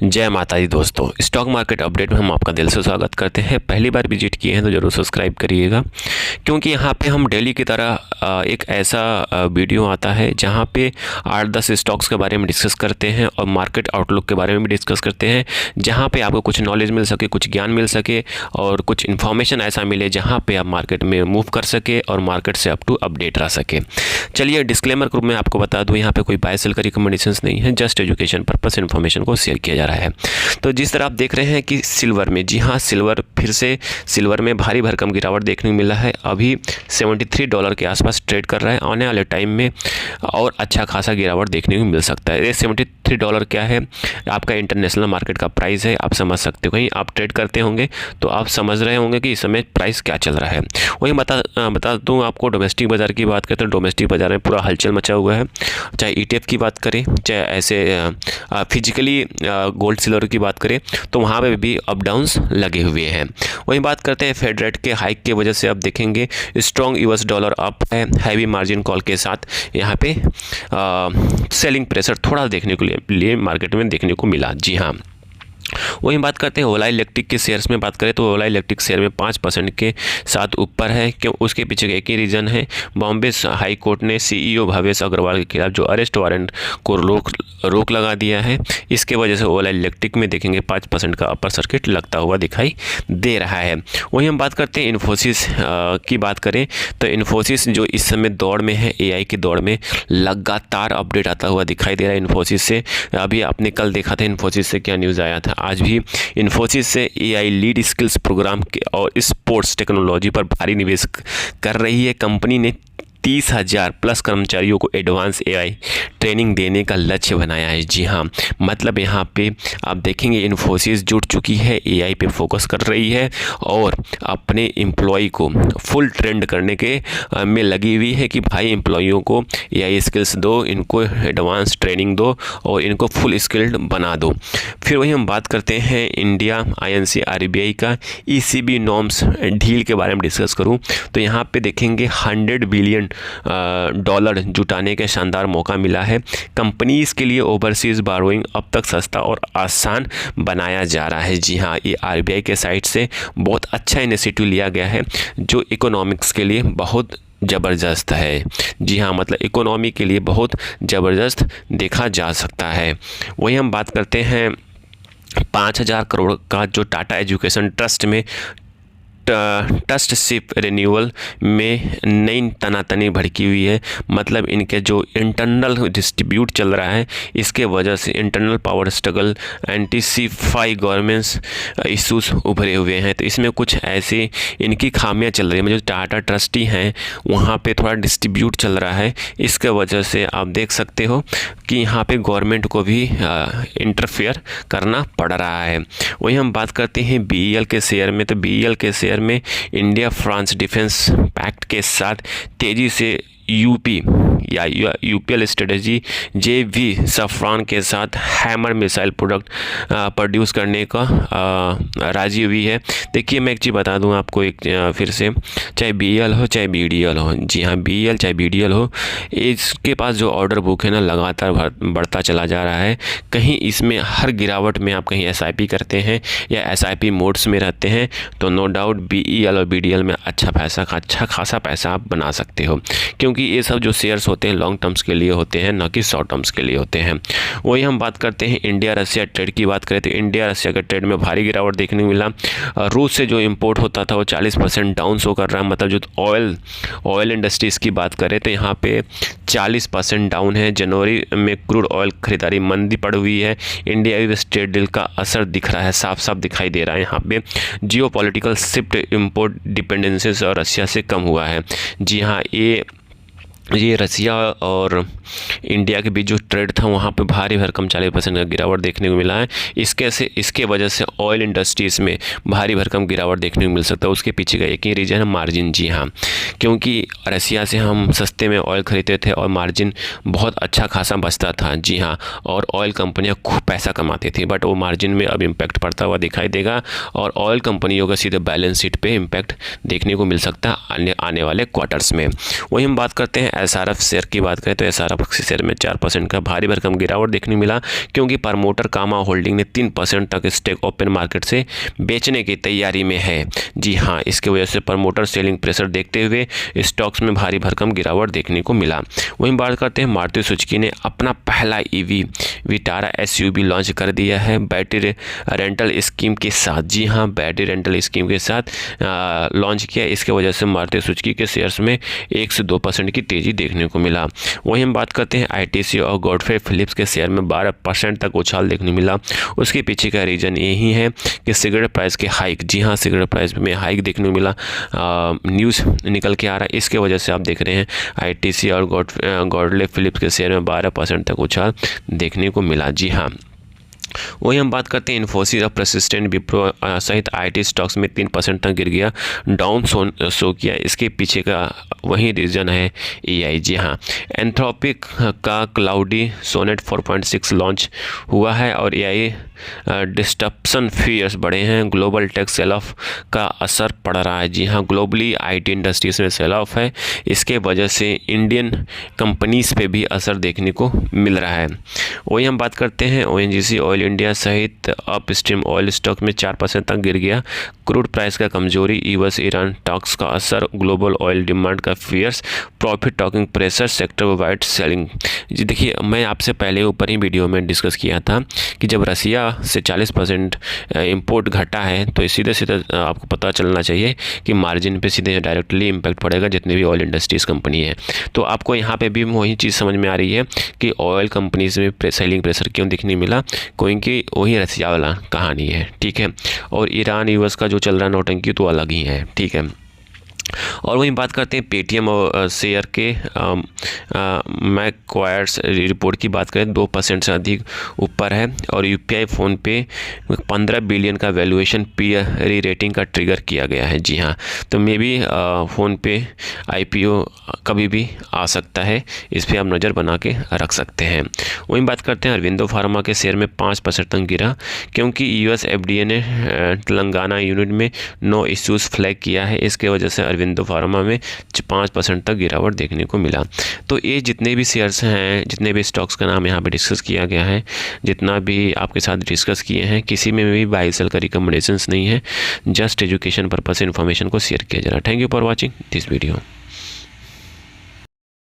जय माता दी दोस्तों, स्टॉक मार्केट अपडेट में हम आपका दिल से स्वागत करते हैं। पहली बार विजिट किए हैं तो ज़रूर सब्सक्राइब करिएगा, क्योंकि यहाँ पे हम डेली की तरह एक ऐसा वीडियो आता है जहाँ पे 8-10 स्टॉक्स के बारे में डिस्कस करते हैं और मार्केट आउटलुक के बारे में भी डिस्कस करते हैं, जहाँ पे आपको कुछ नॉलेज मिल सके, कुछ ज्ञान मिल सके और कुछ इन्फॉर्मेशन ऐसा मिले जहाँ पे आप मार्केट में मूव कर सके और मार्केट से अप टू अपडेट रह सके। चलिए, डिस्क्लेमर ग्रुप में आपको बता दूँ, यहाँ पे कोई बाय सेल का रिकमेंडेशंस नहीं है, जस्ट एजुकेशन पर्पस इन्फॉर्मेशन को शेयर किया जा रहा है। तो जिस तरह आप देख रहे हैं कि सिल्वर में, जी हाँ, सिल्वर फिर से सिल्वर में भारी भरकम गिरावट देखने को मिला है। अभी $73 के आसपास ट्रेड कर रहा है। आने वाले टाइम में और अच्छा खासा गिरावट देखने को मिल सकता है। ये $73 क्या है, आपका इंटरनेशनल मार्केट का प्राइस है, आप समझ सकते हो। कहीं आप ट्रेड करते होंगे तो आप समझ रहे होंगे कि इस समय प्राइस क्या चल रहा है। वही बता दूँ आपको, डोमेस्टिक बाज़ार की बात करते हैं, डोमेस्टिक बाज़ार में पूरा हलचल मचा हुआ है। चाहे ETF की बात करें, चाहे ऐसे फिजिकली गोल्ड सिल्वर की बात करें, तो वहाँ पे भी अप डाउन्स लगे हुए हैं। वहीं बात करते हैं फेड रेट के हाइक की वजह से आप देखेंगे स्ट्रॉन्ग US डॉलर अप है, हैवी मार्जिन कॉल के साथ यहाँ पे सेलिंग प्रेशर थोड़ा देखने के लिए मार्केट में देखने को मिला। जी हाँ, वहीं बात करते हैं ओला इलेक्ट्रिक के शेयर्स में बात करें तो ओला इलेक्ट्रिक शेयर में 5% के साथ ऊपर है। क्यों? उसके पीछे एक ही रीज़न है, बॉम्बे हाई कोर्ट ने CEO भावेश अग्रवाल के खिलाफ जो अरेस्ट वारंट को रोक लगा दिया है। इसके वजह से ओला इलेक्ट्रिक में देखेंगे 5% का अपर सर्किट लगता हुआ दिखाई दे रहा है। वहीं हम बात करते हैं इन्फोसिस की बात करें तो इन्फोसिस जो इस समय दौड़ में है, AI की दौड़ में, लगातार अपडेट आता हुआ दिखाई दे रहा है इन्फोसिस से। अभी आपने कल देखा था इन्फोसिस से क्या न्यूज़ आया था। आज भी इन्फोसिस से AI लीड स्किल्स प्रोग्राम के और स्पोर्ट्स टेक्नोलॉजी पर भारी निवेश कर रही है। कंपनी ने 30,000 प्लस कर्मचारियों को एडवांस AI ट्रेनिंग देने का लक्ष्य बनाया है। जी हाँ, मतलब यहाँ पे आप देखेंगे इन्फोसिस जुट चुकी है, AI पे फोकस कर रही है और अपने एम्प्लॉय को फुल ट्रेंड करने के में लगी हुई है कि भाई एम्प्लॉयों को AI स्किल्स दो, इनको एडवांस ट्रेनिंग दो और इनको फुल स्किल्ड बना दो। फिर वही हम बात करते हैं इंडिया INC RBI का ECB नॉर्म्स ढील के बारे में डिस्कस करूँ तो यहाँ पे देखेंगे $100 बिलियन जुटाने का शानदार मौका मिला है। कंपनीज के लिए ओवरसीज बारोइंग अब तक सस्ता और आसान बनाया जा रहा है। जी हाँ, ये RBI के साइड से बहुत अच्छा इनिशिएटिव लिया गया है जो इकोनॉमिक्स के लिए बहुत ज़बरदस्त है। जी हाँ, मतलब इकोनॉमी के लिए बहुत ज़बरदस्त देखा जा सकता है। वही हम बात करते हैं 5,000 करोड़ का जो टाटा एजुकेशन ट्रस्ट में ट्रस्टशिप रिन्यूअल में नई तनातनी भड़की हुई है। मतलब इनके जो इंटरनल डिस्ट्रीब्यूट चल रहा है, इसके वजह से internal power struggle, intensified governments issues उभरे हुए हैं। तो इसमें कुछ ऐसे इनकी खामियां चल रही है। जो टाटा ट्रस्टी हैं वहाँ पे थोड़ा डिस्ट्रीब्यूट चल रहा है, इसके वजह से आप देख सकते हो कि यहाँ पे गवर्नमेंट को भी इंटरफेयर करना पड़ रहा है। वही हम बात करते हैं BEL के शेयर में, तो BEL के शेयर में इंडिया फ्रांस डिफेंस पैक्ट के साथ तेज़ी से UPL स्ट्रेटजी JV सफ्रान के साथ हैमर मिसाइल प्रोडक्ट प्रोड्यूस करने का राजी हुई है। देखिए, मैं एक चीज़ बता दूं आपको, एक फिर से, चाहे BEL हो चाहे BDL हो, जी हाँ, BEL चाहे BDL हो, इसके पास जो ऑर्डर बुक है ना, लगातार बढ़ता चला जा रहा है। कहीं इसमें हर गिरावट में आप कहीं SIP करते हैं या SIP मोड्स में रहते हैं तो नो डाउट BEL और BDL में अच्छा खासा पैसा आप बना सकते हो, क्योंकि ये सब जो शेयर्स होते हैं लॉन्ग टर्म्स के लिए होते हैं, ना कि शॉर्ट टर्म्स के लिए होते हैं। वही हम बात करते हैं इंडिया रशिया ट्रेड की बात करें तो इंडिया रशिया के ट्रेड में भारी गिरावट देखने को मिला। रूस से जो इंपोर्ट होता था वो 40% डाउन शो कर रहा है। मतलब जो ऑयल इंडस्ट्रीज़ की बात करें तो यहाँ पे 40% डाउन है। जनवरी में क्रूड ऑयल खरीदारी मंदी पड़ हुई है। इंडिया यूएस ट्रेड डील का असर दिख रहा है, साफ साफ दिखाई दे रहा है। यहाँ पे जियो पॉलिटिकल शिफ्ट, इम्पोर्ट डिपेंडेंसीज और रशिया से कम हुआ है। जी हाँ, ये रसिया और इंडिया के बीच जो ट्रेड था वहाँ पे भारी भरकम 40% का गिरावट देखने को मिला है। इसके वजह से ऑयल इंडस्ट्रीज़ में भारी भरकम गिरावट देखने को मिल सकता है। उसके पीछे का एक ही रीज़न है, मार्जिन। जी हाँ, क्योंकि रसिया से हम सस्ते में ऑयल खरीदते थे और मार्जिन बहुत अच्छा खासा बचता था। जी हाँ, और ऑयल कंपनियाँ खूब पैसा कमाती थी, बट वो मार्जिन में अब इम्पैक्ट पड़ता हुआ दिखाई देगा और ऑयल कंपनियों का सीधे बैलेंस शीट पे इम्पैक्ट देखने को मिल सकता है आने वाले क्वार्टर्स में। वही हम बात करते हैं SRF शेयर की बात करें तो SRF शेयर में 4% का भारी भरकम गिरावट देखने मिला, क्योंकि प्रमोटर कामा होल्डिंग ने 3% तक स्टेक ओपन मार्केट से बेचने की तैयारी में है। जी हाँ, इसकी वजह से प्रमोटर सेलिंग प्रेशर देखते हुए स्टॉक्स में भारी भरकम गिरावट देखने को मिला। वहीं बात करते हैं मारुति सुजुकी ने अपना पहला EV विटारा SUV लॉन्च कर दिया है बैटरी रेंटल स्कीम के साथ। जी हाँ, बैटरी रेंटल स्कीम के साथ लॉन्च किया। इसके वजह से मारुति सुजुकी के शेयर्स में 1 से 2% की तेज़ी देखने को मिला। वहीं हम बात करते हैं ITC और गॉडफ्रे फिलिप्स के शेयर में 12% तक उछाल देखने मिला। उसके पीछे का रीज़न यही है कि सिगरेट प्राइस के हाइक, जी हाँ, सिगरेट प्राइस में हाइक देखने को मिला, न्यूज़ निकल के आ रहा है। इसके वजह से आप देख रहे हैं ITC और गॉडफ्रे फिलिप्स के शेयर में 12% तक उछाल देखने को मिला। जी हाँ, वही हम बात करते हैं इन्फोसिस और परसिस्टेंट, विप्रो सहित IT स्टॉक्स में 3% तक गिर गया, डाउन शो किया। इसके पीछे का वही रीज़न है AI। जी हाँ, एंथ्रोपिक का क्लाउडी सोनेट 4.6 लॉन्च हुआ है और AI डिस्टप्शन फियर्स बढ़े हैं। ग्लोबल टेक सेल ऑफ का असर पड़ रहा है। जी हाँ, ग्लोबली IT इंडस्ट्रीज में सेल ऑफ है। इसके वजह से इंडियन कंपनीज पे भी असर देखने को मिल रहा है। वही हम बात करते हैं ONGC ऑयल इंडिया सहित अपस्ट्रीम ऑयल स्टॉक में 4% तक गिर गया। क्रूड प्राइस का कमजोरी, US ईरान टॉक्स का असर, ग्लोबल ऑयल डिमांड का fears, profit taking pressure, sector wide selling. जी देखिए, मैं आपसे पहले ऊपर ही वीडियो में डिस्कस किया था कि जब रसिया से 40% इंपोर्ट घटा है तो सीधे सीधे आपको पता चलना चाहिए कि मार्जिन पे सीधे डायरेक्टली इम्पैक्ट पड़ेगा जितने भी ऑयल इंडस्ट्रीज कंपनी है। तो आपको यहाँ पे भी वही चीज़ समझ में आ रही है कि ऑयल कंपनीज में सेलिंग प्रेशर क्यों दिखने मिला, क्योंकि वही रसिया वाला कहानी है। ठीक है, और ईरान US का जो चल रहा है नौटंकी तो अलग ही है। ठीक है, और वहीं बात करते हैं पेटीएम और शेयर के मैक्वायर्स रिपोर्ट की बात करें 2% से अधिक ऊपर है और UPI फ़ोन पे 15 बिलियन का वैल्यूएशन पीयर रेटिंग का ट्रिगर किया गया है। जी हाँ, तो मे बी फ़ोन पे IPO कभी भी आ सकता है, इस पर आप नज़र बना के रख सकते हैं। वहीं बात करते हैं अरविंदो फार्मा के शेयर में 5% तक गिरा, क्योंकि US FDA ने तेलंगाना यूनिट में नो इश्यूज़ फ्लैग किया है। इसके वजह से अरविंदो फार्मा में 5% तक गिरावट देखने को मिला। तो ये जितने भी शेयर्स हैं, जितने भी स्टॉक्स का नाम यहाँ पे डिस्कस किया गया है, जितना भी आपके साथ डिस्कस किए हैं, किसी में भी बाय सेल का रिकमेंडेशंस नहीं है, जस्ट एजुकेशन पर्पस से इन्फॉर्मेशन को शेयर किया जा रहा है। Thank you for watching this video.